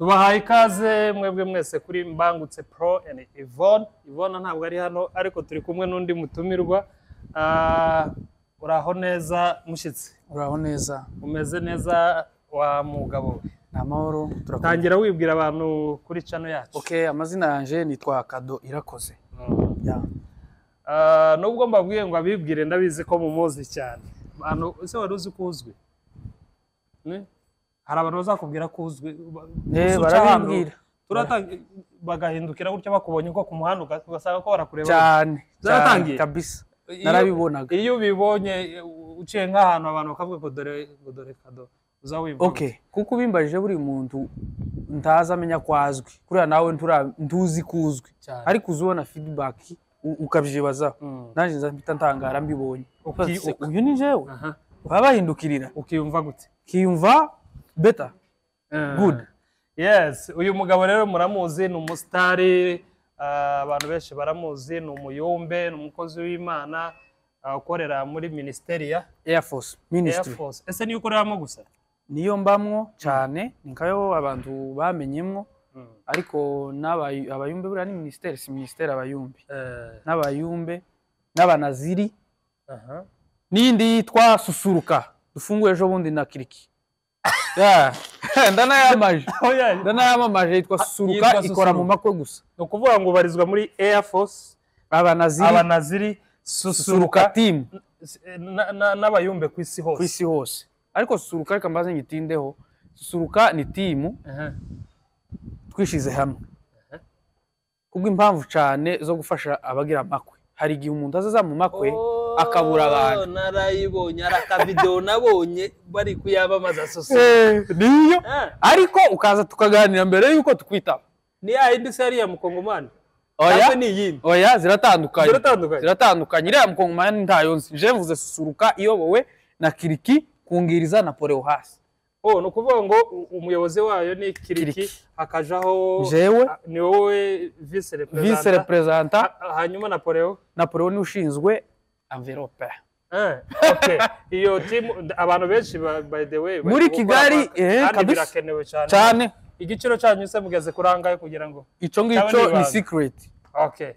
Tubahaye ikaze mwebwe mwese kuri Mbangutse Pro and Yvonne. Yvonne ntabwo ari hano ariko turi kumwe n'undi mutumirwa. Uraho neza mushitsi? Uraho neza. Umeze neza wa mugabo? Namahoro. Tangira wibwira abantu kuri channel yacu. Okay, amazina yanje nitwa Kado Irakoze. Nubwo mbabwiye ngo abibwire ndabizi ko mumuzi cyane. Abantu ese waruzi kuzwi? Ne? Hari abantu bazakubwira ko uzwi barabibwira bagahindukira gutyo bakubonye ko ku muhanda ugasanga ko barakureba cyane zaratangiye kabisa narabibonaga iyo bibonye uciye nk'ahantu abantu bakavuga ko dore Kado uzawivuga. Okay, kuko bimbajije buri muntu ndaza amenya kwazwi kuriya nawe ntuzi kuzwi ariko uzubona feedback ukabyibaza nanje nzahita ntangara mbibonye uyu ni jewe babahindukirira ukiyumva gute? Kiyumva better. Good. Yes, uyu mugabo rero muramuzi ni umusitari, abantu benshi baramuzi, ni umuyumbe, ni umukozi w'Imana ukorera muri ministeri ya Air Force Ministry. Ese niyo ukoreramo gusa? Niyo mbamwo cyane nikayo abantu bamenyemwo ariko abayumbe buriya ni ministeri, si ministeri abayumbe n'abayumbe n'abanaziri n'indi yitwa Susuruka dufunguye ejo bundi na Kiriki. Ndanayamamaje yitwa Susuruka ikora mu makwe gusa. No kuvuga ngo barizwa muri Air Force abanaziri Susuruka team n'abayumbe ku isi hose. Ku isi hose. Ariko Susuruka reka mbaze ngitindeho. Susuruka ni team twishize hamwe. Kubwo impamvu cyane zo gufasha abagira amakwe. Hari igihe umuntu azaza mu makwe akabura abantu. Narayibonye araka video nabonye bari kuyabamaza Susu. Niyo. Ariko ukaza tukaganira mbere yuko tukwitaba. Ni ya indi seri ya Mukongomani. Oya ni yindi. Oya ziratandukanye. Iriya Mukongomani ntayo nzi. Je mvuze Susuruka iyobowe na Kiriki kungiriza Napoleon hasi. No kuvuga ngo umuyobozi wayo ni Kiriki akajaho jewe ni wowe vice representant hanyuma Napoleon ni ushinzwe envelope. Okay, iyo team abantu benshi by the way muri Kigali kabisa cyane. Igiciro cyanyu se mugeze kurangaye kugira ngo ico ngico ni secret. Okay,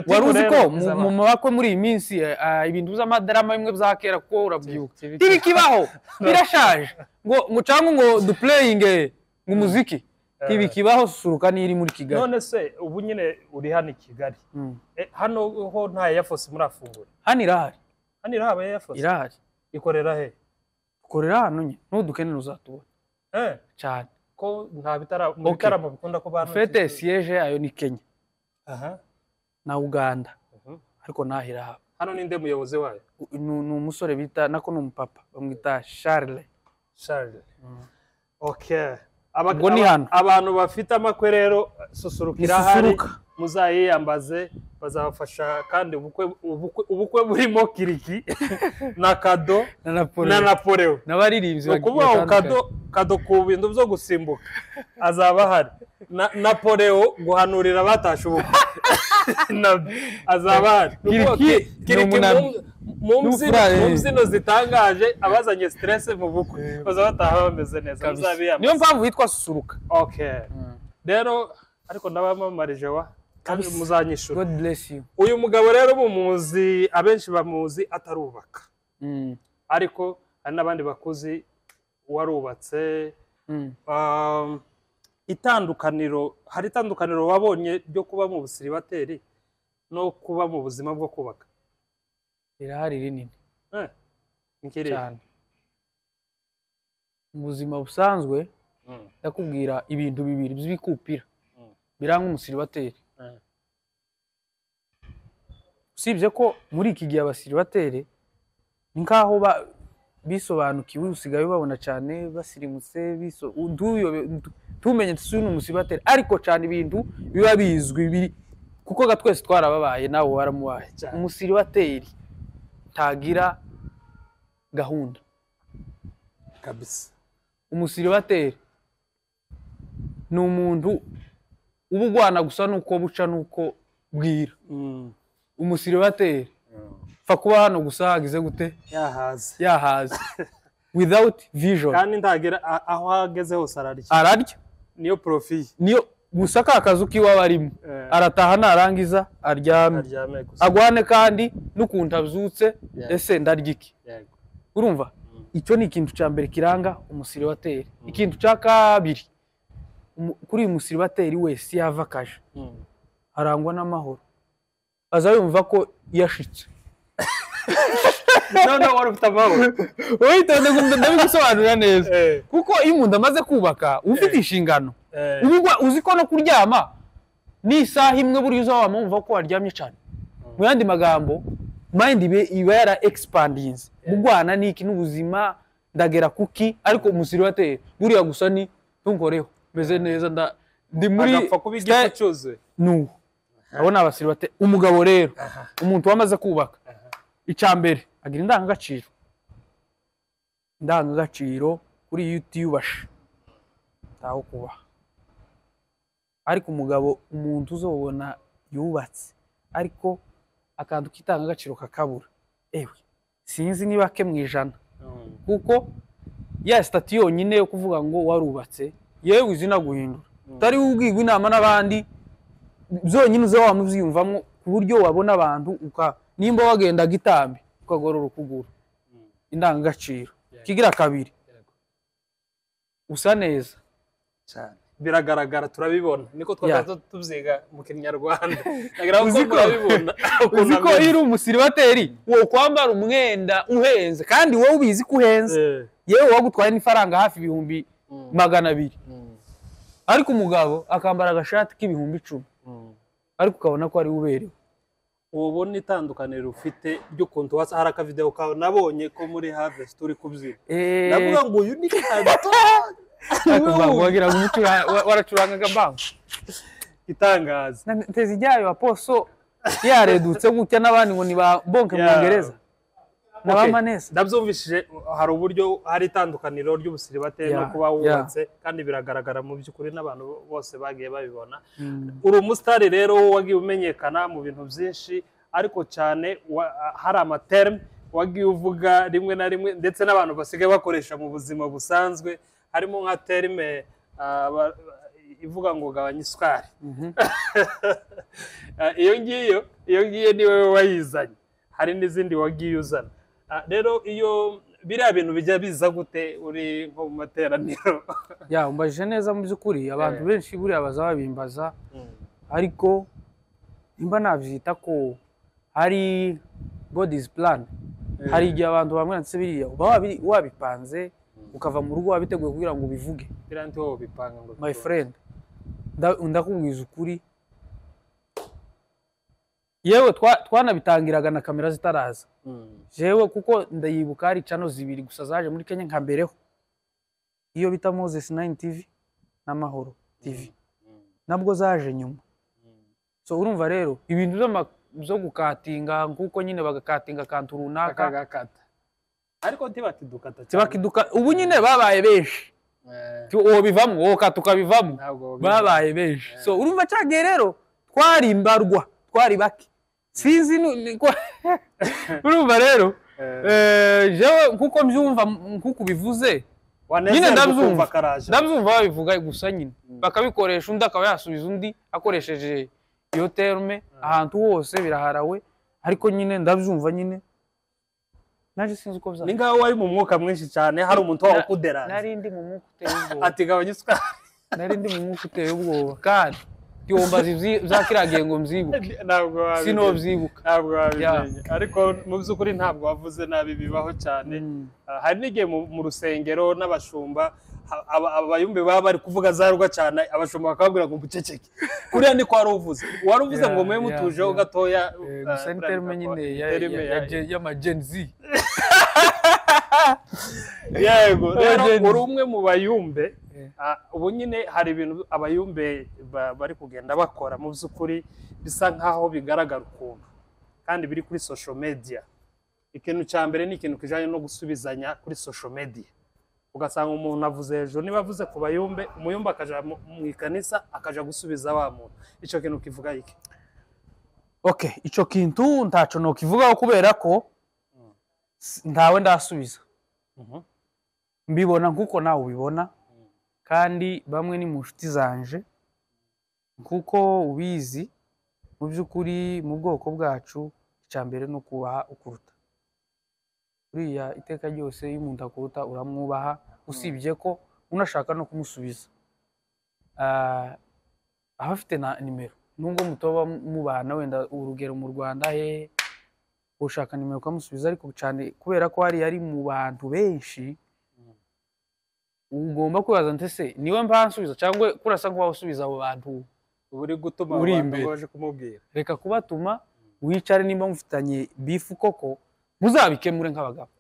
waruzi ko mu makwe muri iyi minsi ibintu by'amadrama bimwe byakera ko urabyuka ibi kibaho birashaje ngo cyangwa ngo du playing ngo muziki ibi kibaho Susuruka ni iri muri Kigali. None se ubu nyine uri hano i Kigali hano ho nta Air Force murafungura? Hano irahari Air Force irahari. Ikorera he? Ikorera hano nyine n'udukenera uzatubona cyane ko nta bitaramo bikunda ko bantu fete siège ayo ni Kenya na Uganda ariko nahira hano ninde muyobozi wayo? Ni umusore bita nako no mupapa bamwita Charles. Okay, abantu bafite amakwe rero Susuruka irahari muzayiyambaze bazabafasha kandi ubukwe burimo Kiriki na Kado na Napoleon n'abaririmbyi bakuvuga Kado ku bintu byo gusimbuka azaba hari Napoleon guhanurira batashe ubukwe azaba hari Kiriki mu mbyino zitangaje abazanye stress mu bukwe bazabataha bameze neza muzabiyambaze. Niyo mpamvu hitwa Susuruka. Okay, rero ariko ndabamamarije wa muzanyishura. God bless you. Uyu mugabo rero bumuzi abenshi bamuzi atarubaka ariko hari n'abandi bakuzi warubatse. Hari itandukaniro wabonye ryo kuba mu busiribateri no kuba mu buzima bwo kubaka? Irahari rinini cyane. Mu buzima busanzwe ndakubwira ibintu bibiri by'ibikupira biranga umusiribateri. Usibye ko muri iki gihe abasiribateri nkaho bisobanukiwe usigaye babona cyane basirimutse tumenye tsuno umusiribateri ariko cyane ibintu biba bizwi kuko gatwese twarababaye nawe waramubaye. Umusiribateri tagira gahunda kabisa. Umusiribateri ni umuntu ubugwana gusa nuko buca nuko bwira. Umusiribateri fa kuba hano gusa hagize gute yahaze without vision kandi ndagira aho ageze hose ararya niyo profit niyo gusa ka kazu kiwaba arimo arataha narangiza aryame agwane kandi n'ukuntu abyutse ese ndaryiki urumva icyo ni ikintu cya mbere kiranga umusiribateri ikintu cya kabiri kuri uyu musiribateri wese yava kaje arangwa n'amahoro aza yumva ko yashitse no wari ufite amahoro witonde ndabigusobanurira neza kuko iyo umuntu amaze kubaka ufite inshingano uzi ko no kuryama n'isaha imwe buri uza wamumva ko waryamye cyane mu yandi magambo mind iba yara expandings mugwana niki n'ubuzima ndagera kuki ariko umusiribateri buriya gusa ni tunkoreho meze neza ndi muri agapfa kubigira cyose no abona abasiribateri umugabo rero umuntu wamaze kubaka icambere agira indangagaciro kuri YouTube taho kuba ariko umugabo umuntu uzobona yubatse ariko akantu kitangagaciro kakabura ewe sinzi niba ke mwijana kuko ya stati yonyine yo kuvuga ngo warubatse yewe izina guhindura tari ubwigwa inama n'abandi zonyine uzo wamuvyumvamo ku buryo wabona abantu nimba wagenda gitambi ukagorora ukuguru indangagaciro kigira kabiri usa neza cyane biragaragara turabibona niko twakaza tubyiga mu Kinyarwanda uziko iri umusiribateri wo kwambara umwenda uhenze kandi wowe ubizi ko uhenze yewe wagutwaye n'ifaranga hafi 200 ariko umugabo akambara agashati k'ibihumbi 10 ariko ukabona ko ari uberewe ubona itandukaniro ufite ryo konto wasa haraka video kawe nabonye ko muri Harvest turi kubyina navuga ngo uyu ni kato wagira ngo waracuranga bank itangaza ntezi ryayo aposo yaredutse gutya nabandi ngo ni ba bonke mu Ngereza nabamanese ndabyumvishije hari uburyo hari itandukaniro ry'ubusiribateri no kuba wubatse kandi biragaragara mu byukuri n'abantu bose bagiye babibona uri umusitari rero wagiye umenyekana mu bintu byinshi ariko cyane hari amaterme wagiye uvuga rimwe na rimwe ndetse n'abantu basigaye bakoresha mu buzima busanzwe harimo nka terme ivuga ngo gabanya isukari iyo ngiyo ni wowe wayizanye hari n'izindi wagiye uzana rero iyo biriya bintu bijya biza gute uri nko mu materaniro umbajije neza mu by'ukuri abantu benshi buriya bazabimbaza ariko nimba navyita ko hari God's plan hari igihe abantu bamwe ndetse biriya wabipanze ukava mu rugo wabiteguye kugira ngo ubivuge biranti wowe bipanga ngo my friend ndakubwiza ukuri yewe twanabitangiraga na kamera zitaraza jewe kuko ndayibuka ari channel zibiri gusa zaje muri Kenya nka mbereho iyo bita Moses 9 TV na Mahoro TV nabwo zaje nyuma so urumva rero ibintu byo gukatinga nkuko nyine bagakatinga kantu runaka gakata ariko ntibakidukata tibakiduka ubu nyine babaye benshi uwo bivamo uwo katukabivamo babaye benshi so urumva cyage rero twarimbarwa twari bake sinzi urumva rero jewe nkuko mbyumva nkuko bivuze nyine ndabyumva babivuga gusa nyine bakabikoresha undi akaba yasubiza undi akoresheje iyo terme ahantu hose biraharawe ariko nyine ndabyumva nyine naje sinzi uko ni ngaho wari mu mwuka mwinshi cyane hari umuntu wawe kuderana narindi mu mwuka uteye ubwoba ati gabanya isukari narindi mu mwuka uteye ubwoba kandi yomba zakiragiye ngo mzibuke ntabwo sino byibuka ntabwo wabimenye ariko mu byukuri ntabwo wavuze nabi bibaho cyane hari n'igihe mu rusengero n'abashumba abayumbe baba bari kuvuga zarwa cyane abashumba bakababwira ngo buceceke kuriya ni ko wari uvuze ngo mwe mutujeho gatoya gusa terme nyine ya Gen Z yego rero uri umwe mu bayumbe ubu nyine hari ibintu abayumbe bari kugenda bakora mu byukuri bisa nkaho bigaragara ukuntu kandi biri kuri social media ikintu cya mbere ni ikintu kijanye no gusubizanya kuri social media ugasanga umuntu avuze hejuru niba avuze ku bayumbe umuyumbe akaja mu ikanisa akaja gusubiza wa muntu ico kintu kivuga iki okay ico kintu ntaco no kivugaho kubera ko ntawe ndasubiza mbibona nkuko nawe ubibona kandi bamwe ni mu nshuti zanje kuko ubizi mu by'ukuri mu bwoko bwacu icya mbere no kubaha ukuruta uriya iteka ryose iyo umuntu akuruta uramwubaha usibye ko unashaka no kumusubiza aba afite na nimero nubwo mutoba mubana wenda urugero mu Rwanda ushaka nimero ukamusubiza ariko cyane kubera ko ari mu bantu benshi ugomba kwibaza ntese niwe mbansubiza cyangwa kurasa nk'uwawe usubiza abo bantu uri gutuma abantu baje kumubwira reka kubatuma wicare nimba mufitanye bifu koko muzabikemure nk'abagabo.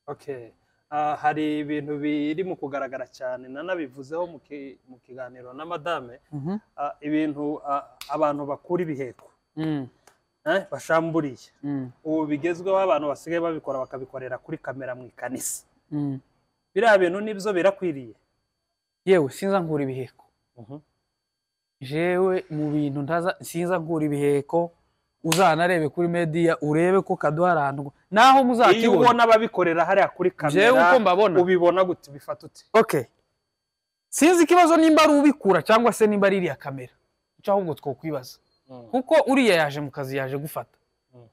Okay. Hari ibintu biri mu kugaragara cyane nanabivuzeho mu kiganiro na madame ibintu abantu bakura ibiheko bashamburiye ubu bigezweho abantu basigaye babikora bakabikorera kuri kamera mu ikanisa biriya bintu nibyo birakwiriye yewe sinza nkura ibiheko jewe mu bintu sinza nkura ibiheko uzanarebe kuri media urebe ko kaduharantu naho muzakibona iyo ubona babikorera hariya kuri kamera jewe uko mbabona ubibona gute bifata ute okay sinzi ikibazo nimba ari ubikura cyangwa se nimba ari iriya kamera cyo ahubwo twokwibaza kuko uriya yaje mu kazi yaje gufata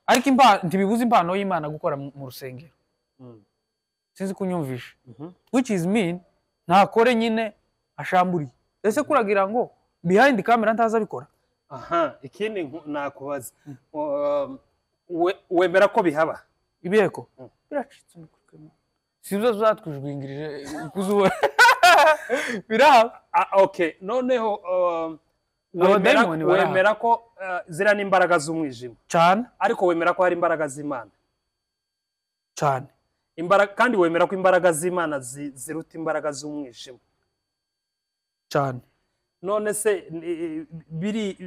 ariko ntibibuza impano y'Imana gukora mu rusengero sinzi kunyumvisha which is mean ntakore nyine ashamburiye ese kuragira ngo behind camera ntaza bikora ikindi nakubaza wemera ko bihaba ibiheko biracitse sibyo zatwijwingirije kuzuba birahaba okay noneho wemera ko zira n'imbaraga z'umwijima cyane ariko wemera ko hari imbaraga z'Imana cyane kandi wemera ko imbaraga z'Imana ziruta imbaraga z'umwijima cyane none se biri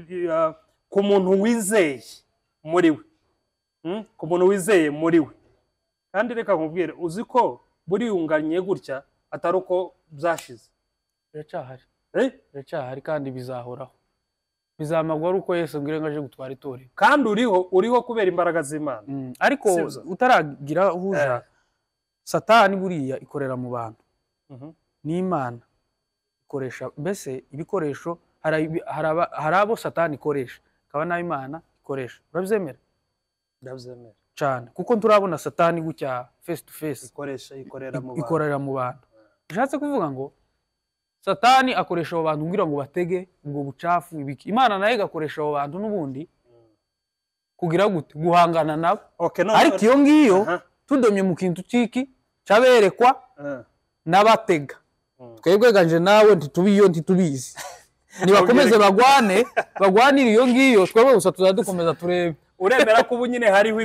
ku muntu wizeye muri we ku muntu wizeye muri we kandi reka nkubwire uzi ko buriyunganye gutya atari uko byashize biracyahari kandi bizahoraho bizamagwa ari uko Yesu ngire ngaje gutwara itorero kandi uriho kubera imbaraga z'Imana ariko utaragira uhuza Satani buriya ikorera mu bantu n'Imana ikoresha mbese ibikoresho hari abo Satani ikoresha akaba nayo Imana ikoresha urabyemera ndabyemera cyane kuko turabona Satani gutya face to face ikorera mu bantu bishatse kuvuga ngo Satani akoresha abo bantu ngira ngo batege ubwo bucafu ibiki Imana nayo igakoresha abo bantu n'ubundi kugira gute guhangana nabo ariko iyo ngiyo tudomye mu kintu ciki cyaberekwa n'abatega twebwe ganje nawe ntitubiyo ntitubizi nibakomeze bagwanira iyo ngiyo twebwe gusa tuzadukomeza turebe uremera ko ubu nyine hariho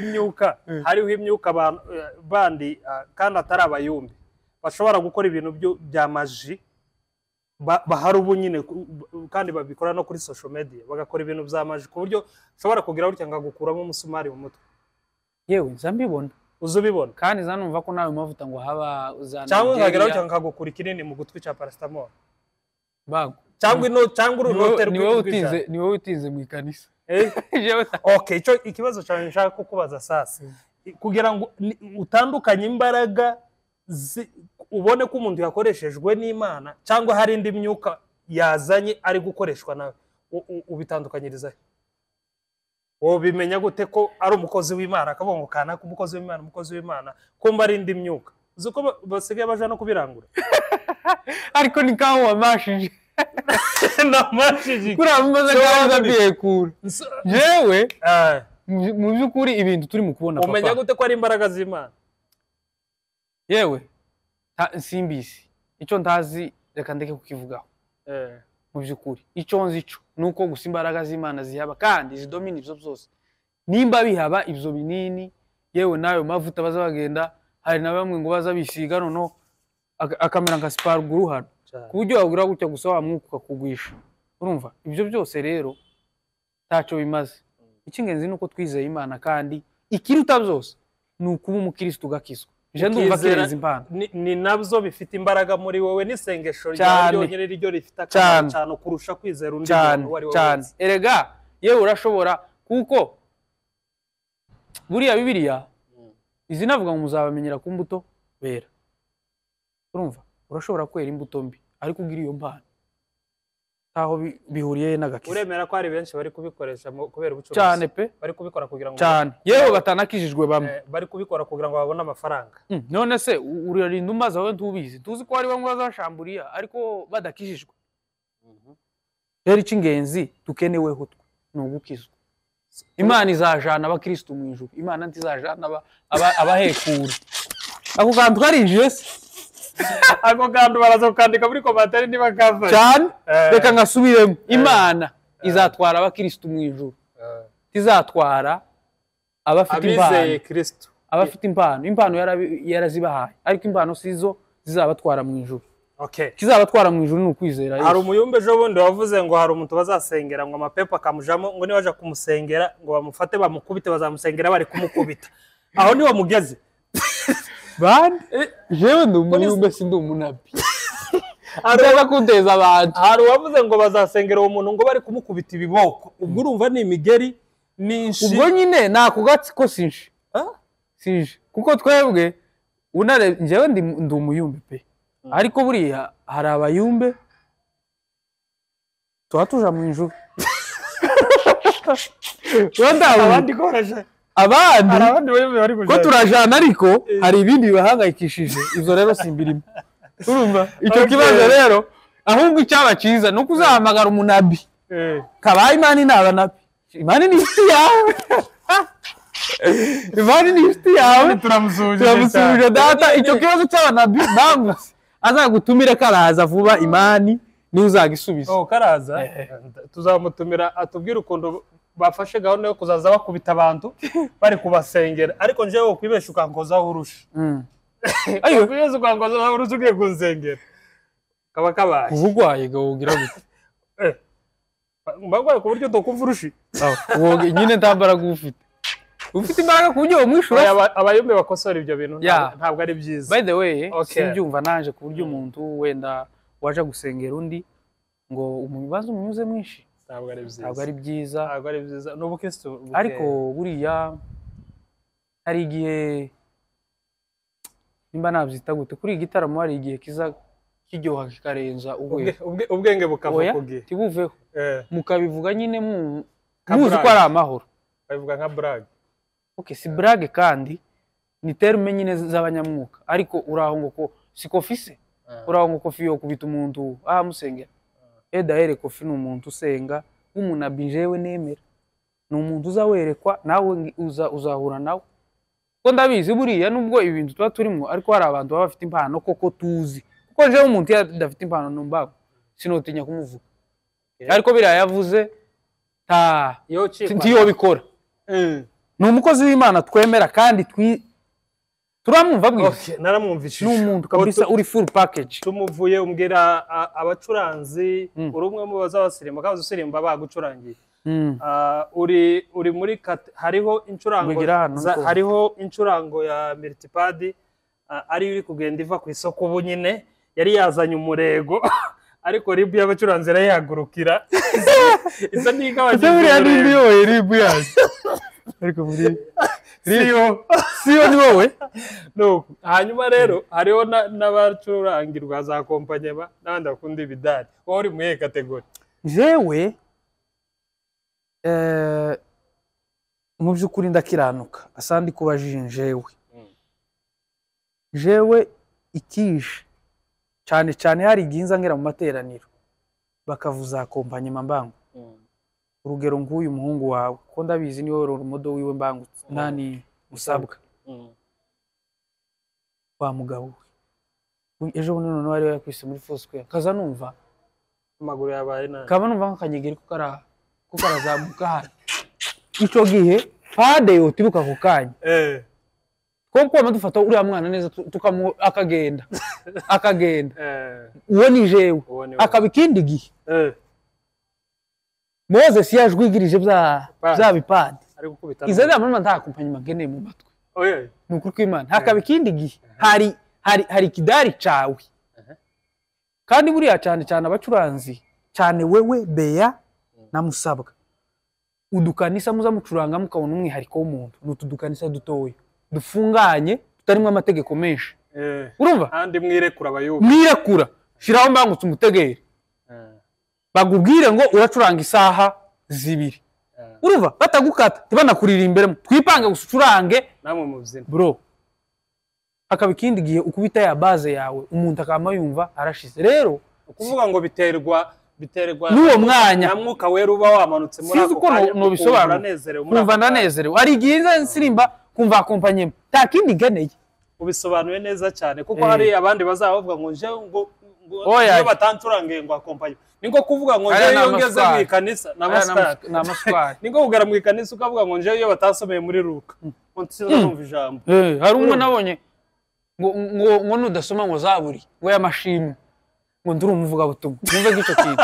imyuka bandi kandi atari abayumbi bashobora gukora ibintu bya maji bahari ubu nyine kandi babikora no kuri social media bagakora ibintu bya maji ku buryo ushobora kugira gutya ngagukuramo umusumari mu mutwe yewe nzambibona uzubibona kandi zanumva ko nawe mavuta ngo haba uzana cyangwa ngagira gutya ngagukura ikinini mu gutwi cya paracetamol bago cyangwa urunote niwe utinze mu ikanisa okay ikibazo cyane nshaka kukubaza sasa kugira ngo utandukanye imbaraga ubone ko umuntu yakoreshejwe n'Imana cyangwa hari indi myuka yazanye ari gukoreshwa nawe ubitandukanyiriza bimenya gute ko ari umukozi w'Imana akavuga kana ko umukozi w'Imana kumba ari indi myuka uko basigaye baje no kubirangura ariko ni kaho wamashije namashije kuri amaze gaza byekura jewe mu byukuri ibintu turi mu kubona papa umenya gute ko ari imbaraga z'Imana yewe simbisi icyo ndazi reka ndeke kukivugaho mu byukuri icyo nzi cyo nuko gusa imbaraga z'Imana zihaba kandi zidomina ibyo byose nimba bihaba ibyo binini yewe nayo mavuta bazabagenda hari na bamwe ngo baza bisiga nono akamera nka sparguru hano ku buryo wagura gutya gusa wa mwuka kugwisha urumva ibyo byose rero taco bimaze ikingenzi nuko twizeye Imana kandi ikiruta byose nukuba umukristo gakizwa je ndumva kereza impano ni nabyo bifite imbaraga muri wowe n'isengesho ryo nyine ryo rifite akamaro cyane kurusha kwizera undi muntu wari cyane erega yewe urashobora kuko buriya Bibiliya izinavuga ngo muzabamenyera ku mbuto bera urumva urashobora kwera imbuto mbi ariko ugira iyo mpano taho bihuriye n'agakiza. Uremera ko hari benshi bari kubikoresha kubera ubucuruzi cyane pe, bari kubikora kugira ngo cyane yewe batanakijijwe bamwe bari kubikora kugira ngo babone amafaranga. None se urarinda umaze aho ntubizi, tuzi ko hari bamwe bazashamburiya ariko badakijijwe. Rero icy'ingenzi tukeneweho ni ugukizwa. Imana izajana abakristo mu ijuru, Imana ntizajana abahekura. Ako kantu karinjiye se ako kantu baraza kukandika muri komantere niba kava cyane. Reka ngasubiremo, Imana izatwara abakristo mu ijuru, tizatwara abafite impano, Kristo abafite impano yarazibahaye, ariko impano sizo zizabatwara mu ijuru. Okay, kizabatwara mu ijuru ni ukwizera Yesu. Hari umuyumbe ejo bundi wavuze ngo hari umuntu bazasengera ngo amapepo akamujamo, ngo nibaje kumusengera ngo bamufate bamukubite, bazamusengera bari kumukubita. Aho niho mugeze bandi jewe ndi umuyumbe sindi umunabi. Araza kuteza abantu. Hari wavuze ngo bazasengera uwo muntu ngo bari kumukubita ibiboko. Ubwo urumva ni imigeri ninshi. Ubwo nyine nakugatsi ko sinje. Sinje kuko twebwe unare jewe ndi umuyumbe pe. Ariko buriya hari abayumbe tuja mu ijuru. Abandi koraje abandi ko turajana, ariko hari ibindi bibahangayikishije, izo rero simbirimo. Urumva icyo kibazo rero, ahubwo icyaba cyiza no kuzahamagara umunabi kabaye Imana n'abanabi. Imana ni inshuti yawe, Imana ni inshuti yawe, turamusubije data. Icyo kibazo cy'abanabi bamuse azagutumire karaza vuba, Imana niwe uzagisubiza. Karaza tuzamutumira atubwire ukuntu bafashe gahunda yo kuzaza bakubita abantu bari kubasengera, ariko njewe ukwibesha ukankozaho urusha. Ayo kwibesha ukankozaho urusha ugiye kunsengera kaba kabaye ubugwaye gawugira gute? Mbagwaye ku buryo dokumva urushi. Wowe nyine ntambaraga ufite imbaraga ku buryo mwishura. Abayumbe bakosora ibyo bintu ntabwo ari byiza. By the way, simbyumva nanje ku buryo umuntu wenda waje gusengera undi ngo umubaze umunyuze mwinshi. Ntabwo ari byiza. N'ubukristo ariko buriya hari igihe nimba nabyita gute, kuri igitaramo hari igihe kiza kiryoha kikarenza ubwenge bukava kugihe tibuveho, mukabivuga nyine muzi ko ari amahoro, babivuga nka brag. Okay, si brag kandi ni terme nyine z'abanyamwuka, ariko uraho ngo si kofise, uraho ngo kofi yo kubita umuntu musengera. Dahere kofi ni umuntu usenga nk'umunabi, jewe nemera ni umuntu uzawerekwa nawe uzahura nawe. Ko ndabizi buriya nubwo ibintu tuba turimo, ariko hari abantu baba bafite impano koko tuzi, kuko jewe umuntu yadafite impano numbaho sinotinya kumuvuga. Ariko biriya yavuze ntiyo bikora. Ni umukozi w'Imana twemera kandi turamwumva bwiza. Naramwumvishije. Ni umuntu kabisa uri full package. Tumuvuye umbwira abacuranzi uri umwe mu bazabasirimba kandi usirimba bagucurangiye. Uri muri hariho incurango ya Multipad ari uri kugenda iva ku isoko ubu nyine yari yazanye umurego ariko ribu y'abacuranzi yarayihagurukira. Isa n'ikabanye ribu yaje ariko muri siyo ni wowe. Hanyuma rero hariho n'abacurangirwa za kompanye n'abandi bakunda ibidari. Wowe uri muri kategori? Jewe mu by'ukuri ndakiranuka, asandi kubajije jewe ikije cyane hari igihe nza ngera mu materaniro bakavuza kompanye mbangu. Urugero nk'uyu muhungu wawe ko ndabizi niwe urumodo wiwe mbangutse nani Musabwa wa mugabo we. Ejo bundi none wari yakwise muri Foursquare kaza numva amaguru yabaye nani, kaba numva nkanyegera ko karazamuka hano. Ico gihe pade yo tibuka ku kanya ko dufata uriya mwana neza tukamu akagenda uwo ni jewe akabikindi gihe Moses yajwigirije bya bipade izo nda mama ntakumpanya magene mu matwe. Nuko kw'Imana hakabikindi gihe hari kidari cawe kandi buriya cyane abacuranzi cyane wewe Beya na Musabwa udukanisa muza mucuranga mukabona umwihariko w'umuntu n'utudukanisa dutoya dufunganye tutarimo amategeko menshi. Urumva kandi mwirekura abayubu shiraho mbangutse umutegere bagubwire ngo uracuranga isaha 2 urumva batagukata tibanakurira imbere twipange gusucurange namwe mu byina bro akaba ikindi gihe ukubita ya base yawe umuntu akama yumva arashize rero ukuvuga ngo biterwa n'uwo mwanya namwuka wera uba wamanutse muri ako kanya no bisobanura kumva ndanezerewe ari gihe nsirimba kumva akompanyemo ta kindi ganeye ubisobanuye neza cyane kuko hari abandi bazavuga ngo nje ngo iyo batancurange ngo akompanye ningo kuvuga ngo nje iyo ngeze mu ikanisa namaswari ningo kugera mu ikanisa ukavuga ngo nje iyo batasomeye muri Luka ntisinza numva ijambo hari umwe nabonye ngo nudasoma ngo zaburi ngo yamashimwe ngo nduru umuvuga butumwa numve gico kintu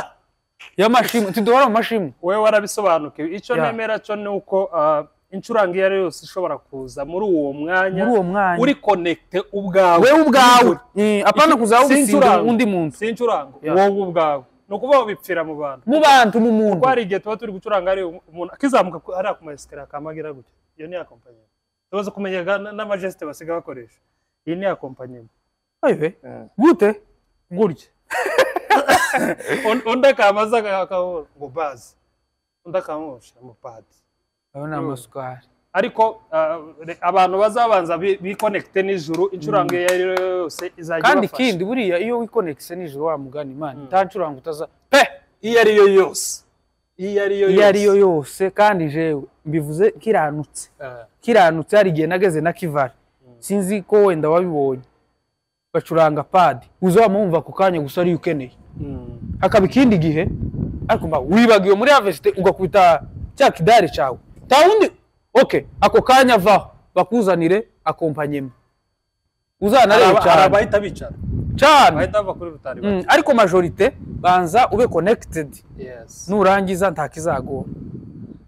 yamashimwe tidora mu mashimwe wewe warabisobanukiwe ico nemera cyo nuko incurangi yari yose ishobora kuza muri uwo mwanya uri connecte ubwawe apana kuzawubisinda undi muntu sincurango wowe ubwawe nukubaho bipfira mu bantu mu muntu kwari igihe tuba turi gucuranga ari umuntu akizamuka ari ku maeskara kamagira gutya iyo ni accompagnement tubaze kumenya n'amageste basiga bakoresha iyi ni accompagnement ayiwe gute gutya onda kamaza kakahoro ngo bazi onda kamosha mu padi abona amaswari ariko abantu bazabanza biconnecte n'ijuru incurango yose izajya kandi kindi buriya iyo wiconnecte n'ijuru wa mugani imana tancuranga utaza iyo ariyo yose kandi jewe mbivuze kiranutse hari igihe nageze na Kivari sinzi ko wenda wabibonye bacuranga padi uzamumva ku kanya gusa ari ukeneye hakaba ikindi gihe ariko mba wibagiwe muri harvest ugakubita cya kidari cyawe tawundi okay ako kanya vaho bakuzanire akompanyemo uzanareba cyane abahita bicara cyane bahita bava kuri rutari ariko majorite banza ube connected nurangiza ntakizagora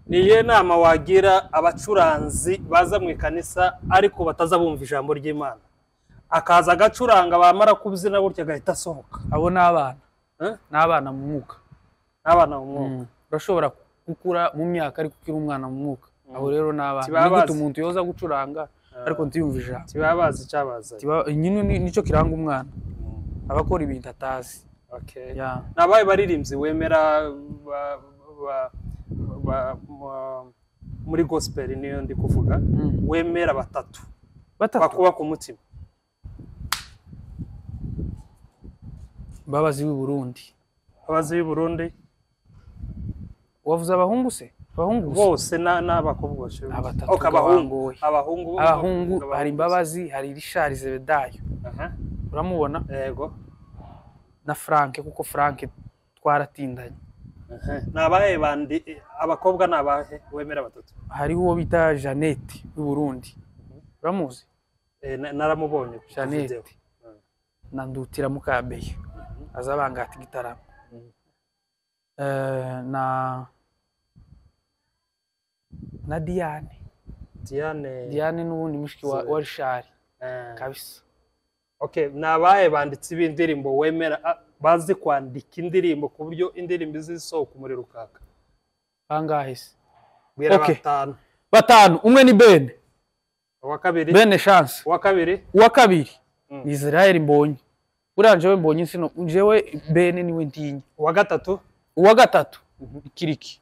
niye nama wagira abacuranzi baza mu ikanisa ariko batazabumva ijambo ry'Imana akaza agacuranga bamara kubyina gutya gahita sohoka abo n'abana mu mwuka urashobora gukura mu myaka ariko ukiri umwana mu mwuka abo rero n'abana nigute umuntu yoza gucuranga ariko ntiyumva ijambo kibabazi cyabaza nyine nico kiranga umwana abakora ibintu atazi nabaye baririmbyi wemera muri gospel niyo ndi kuvuga wemera batatu bakuba ku mutima Mbabazi w'i Burundi wavuze abahungu se bose n'abakobwa abahungu hari Mbabazi hari Richard Zebedayo uramubona yego na Frank kuko Frank twaratindanye nabahe bandi abakobwa nabahe wemera batatu hari uwo bita Jeannette w'i Burundi uramuzi naramubonye Jeannette na Ndutira Mukabeye azabangata gitaramo na Diane n'ubundi mushiki wa Richard kabisa okay nabaye banditsi b'indirimbo wemera bazi kwandika indirimbo ku buryo indirimbo zisohoka muri rukaka bangahe se okay batanu umwe ni Ben uwa kabiri Ben Chance uwa kabiri ni Israel Mbonyi uranje we Mbonyi sino jewe Ben niwe ntinye uwa gatatu kiriki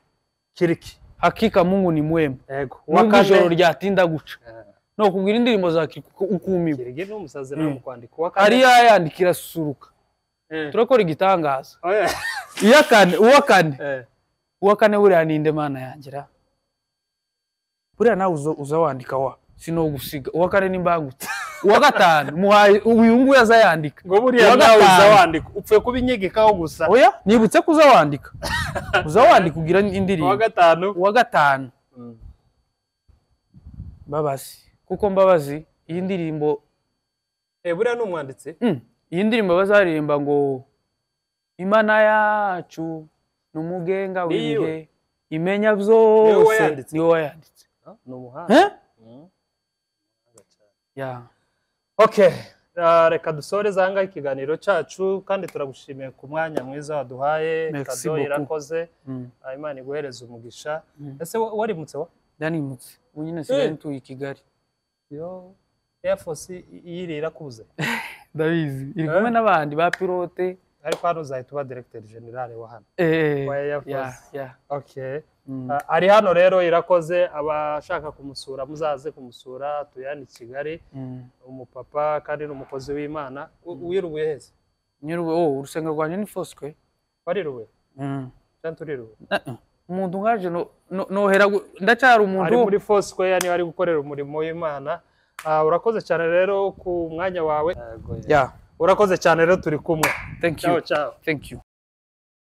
hakika Mungu ni mwema yego wakajoro ryatinda guca no kubwira indirimbo za ukumiwe kirige no musaze no kwandika ari yandikira suruka turakora igitangaza uwa kane buriya ninde mana yangira buriya nawe uza wandika wa sino gusiga uwa kane nimbangutse uwa gatanu muhaye ubuyungu yazayandika ngo buriya nawe uza wandika upfuye kubinyegekaho gusa oya nibutse kuza wandika kugira indirimbo uwa gatanu Mbabazi kuko Mbabazi iyi ndirimbo buriya n'umwanditse iyi ndirimbo bazaririmba ngo Imana yacu numugenga w'ibihe imenya byose ni wowe yanditse n'umuhanga okay reka dusoreze aha ngaha ikiganiro cyacu kandi turagushimiye ku mwanya mwiza waduhaye kado irakoze Imana iguhereze umugisha ese warimutse yanimutse ubu nyine sigaye ntuye i Kigali Air Force iyirira kuze ndabizi iri kumwe n'abandi ba pilote ariko hano uzahita uba directeur general wa hano yeah. Okay. Ari hano rero Irakoze abashaka kumusura muzaze kumusura tuyani Kigali umupapa kandi n'umukozi w'Imana wirubuye heze nyiruwe urusengero rwanje ni Fosque wariruwe cyanturiruwe umuntu ngaje nohera ndacyari umuntu ari muri Fosque yani ari gukorera umurimo w'Imana. Urakoze cyane rero ku mwanya wawe urakoze cyane rero turi kumwe. Thank you. Ciao. Thank you.